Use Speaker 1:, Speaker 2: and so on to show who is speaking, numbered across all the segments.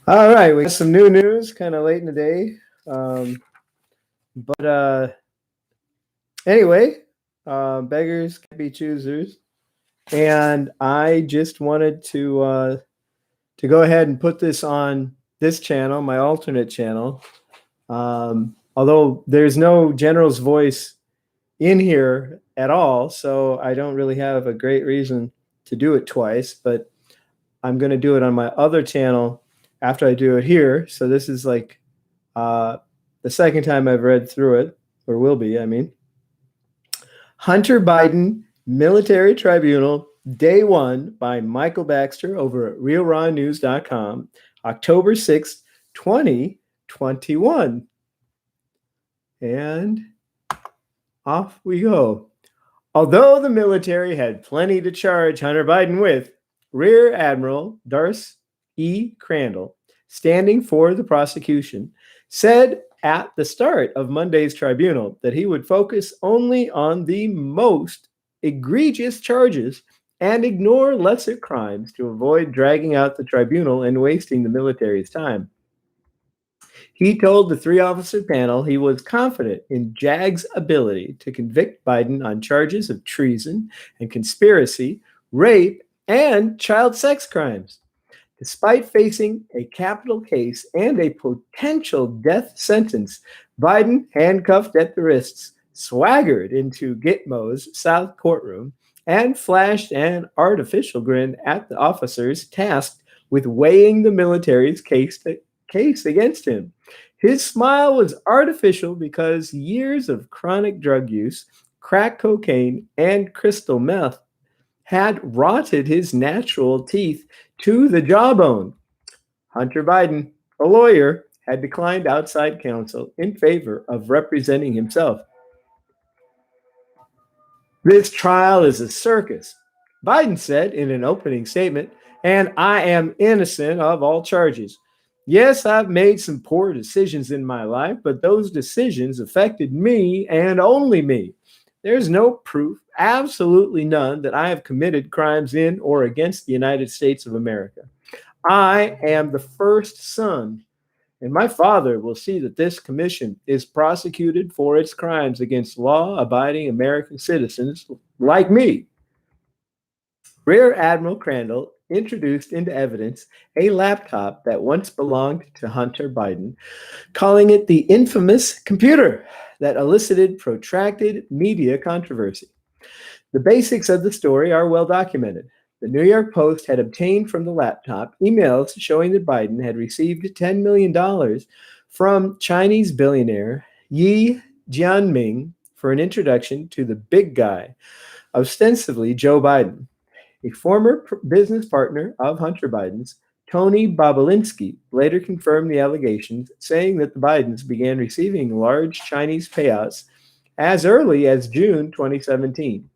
Speaker 1: All right, we got some new news, kind of late in the day. Um, but anyway, beggars can be choosers, and I just wanted to go ahead and put this on this channel, my alternate channel. Although there's no general's voice in here at all, so I don't really have a great reason to do it twice. But I'm going to do it on my other channel after I do it here. So this is like Uh, the second time I've read through it, or will be, I mean. Hunter Biden Military Tribunal, Day One by Michael Baxter over at RealRawNews.com, October 6th, 2021. And off we go. Although the military had plenty to charge Hunter Biden with, Rear Admiral Darcy E. Crandall, standing for the prosecution, said at the start of Monday's tribunal that he would focus only on the most egregious charges and ignore lesser crimes to avoid dragging out the tribunal and wasting the military's time. He told the three-officer panel he was confident in JAG's ability to convict Biden on charges of treason and conspiracy, rape, and child sex crimes. Despite facing a capital case and a potential death sentence, Biden, handcuffed at the wrists, swaggered into Gitmo's South courtroom and flashed an artificial grin at the officers tasked with weighing the military's case against him. His smile was artificial because years of chronic drug use, crack cocaine, and crystal meth had rotted his natural teeth to the jawbone. Hunter Biden, a lawyer, had declined outside counsel in favor of representing himself. This trial is a circus, Biden said in an opening statement, and I am innocent of all charges. Yes, I've made some poor decisions in my life, but those decisions affected me and only me. There's no proof, absolutely none, that I have committed crimes in or against the United States of America. I am the first son, and my father will see that this commission is prosecuted for its crimes against law abiding American citizens like me. Rear Admiral Crandall introduced into evidence a laptop that once belonged to Hunter Biden, calling it the infamous computer that elicited protracted media controversy. The basics of the story are well documented. The New York Post had obtained from the laptop emails showing that Biden had received $10 million from Chinese billionaire Yi Jianming for an introduction to the big guy, ostensibly Joe Biden. A former business partner of Hunter Biden's, Tony Bobulinski, later confirmed the allegations, saying that the Bidens began receiving large Chinese payouts as early as June 2017.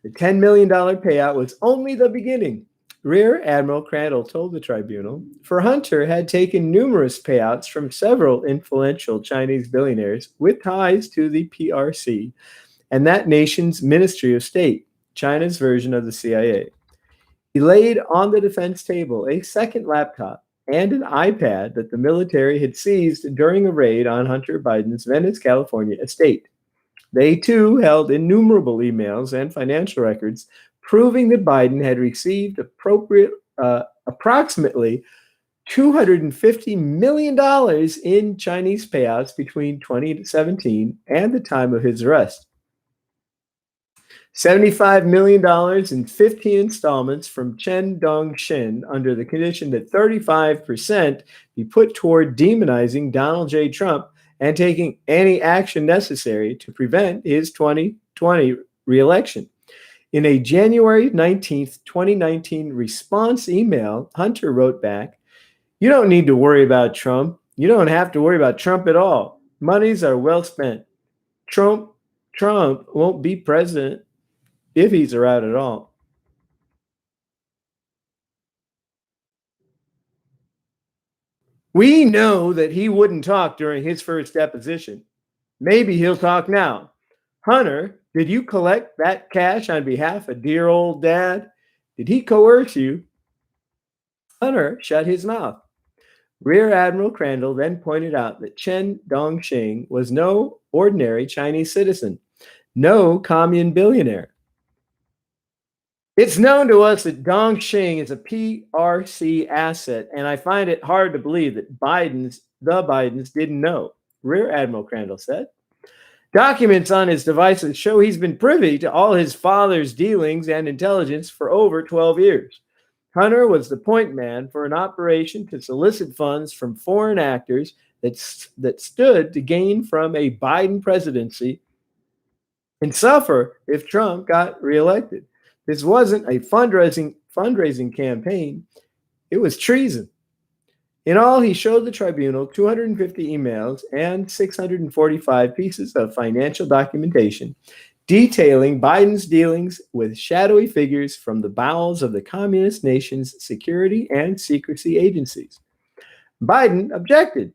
Speaker 1: The $10 million payout was only the beginning, Rear Admiral Crandall told the tribunal, for Hunter had taken numerous payouts from several influential Chinese billionaires with ties to the PRC and that nation's Ministry of State, China's version of the CIA. He laid on the defense table a second laptop and an iPad that the military had seized during a raid on Hunter Biden's Venice, California estate. They too held innumerable emails and financial records proving that Biden had received approximately $250 million in Chinese payouts between 2017 and the time of his arrest. $75 million in 15 installments from Chen Dong-shin under the condition that 35% be put toward demonizing Donald J. Trump and taking any action necessary to prevent his 2020 reelection. In a January 19th, 2019 response email, Hunter wrote back, "You don't need to worry about Trump. You don't have to worry about Trump at all. Monies are well spent. Trump won't be president if he's around at all." We know that he wouldn't talk during his first deposition. Maybe he'll talk now. Hunter, did you collect that cash on behalf of dear old dad? Did he coerce you? Hunter shut his mouth. Rear Admiral Crandall then pointed out that Chen Dongxing was no ordinary Chinese citizen, no commune billionaire. It's known to us that Dongxing is a PRC asset, and I find it hard to believe that the Bidens didn't know, Rear Admiral Crandall said. Documents on his devices show he's been privy to all his father's dealings and intelligence for over 12 years. Hunter was the point man for an operation to solicit funds from foreign actors that stood to gain from a Biden presidency and suffer if Trump got reelected. This wasn't a fundraising campaign, it was treason. In all, he showed the tribunal 250 emails and 645 pieces of financial documentation detailing Biden's dealings with shadowy figures from the bowels of the communist nation's security and secrecy agencies. Biden objected.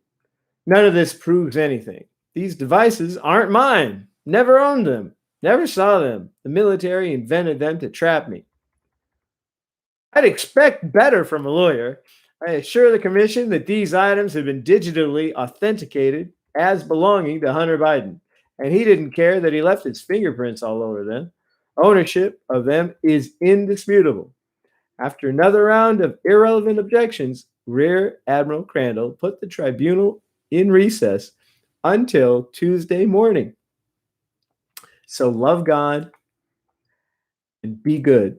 Speaker 1: None of this proves anything. These devices aren't mine. Never owned them. Never saw them. The military invented them to trap me. I'd expect better from a lawyer. I assure the commission that these items have been digitally authenticated as belonging to Hunter Biden, and he didn't care that he left his fingerprints all over them. Ownership of them is indisputable. After another round of irrelevant objections, Rear Admiral Crandall put the tribunal in recess until Tuesday morning. So love God and be good.